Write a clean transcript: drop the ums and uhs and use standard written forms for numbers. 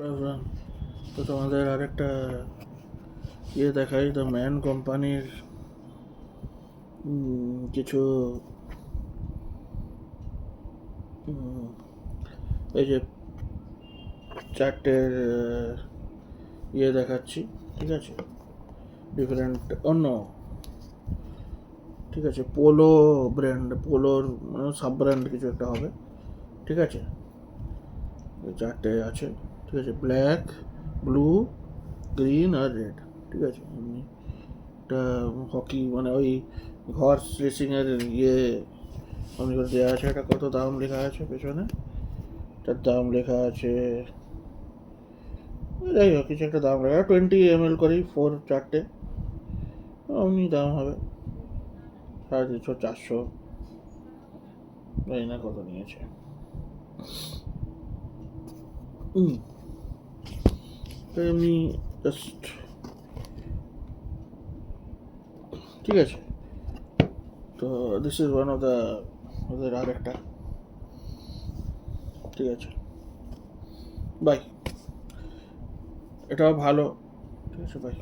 তো তোমাদের আরেকটা দেখাই, দ্য ম্যান কোম্পানির কিছু এই যে চারটের দেখাচ্ছি, ঠিক আছে, ডিফারেন্ট অন্য, ঠিক আছে, পোলো ব্র্যান্ড, পোলোর সাব ব্র্যান্ড কিছু একটা হবে, ঠিক আছে, চারটে আছে, ঠিক আছে, ব্ল্যাক, ব্লু, গ্রিন আর রেড, ঠিক আছে। এমনি একটা হকি ওই হর্স রেসিংয়ের অমনি করে দেওয়া আছে, এটা কত দাম লেখা আছে পেছনে, তার দাম লেখা আছে, যাই হোক কিছু একটা দাম লেখা, 20 ml করেই চারটে, অমনি দাম হবে 350 400, জানি না কত নিয়েছে। এমনি জাস্ট, ঠিক আছে। তো this is one of the ওদের আর একটা, ঠিক আছে, বাই, এটাও ভালো, ঠিক আছে, বাই।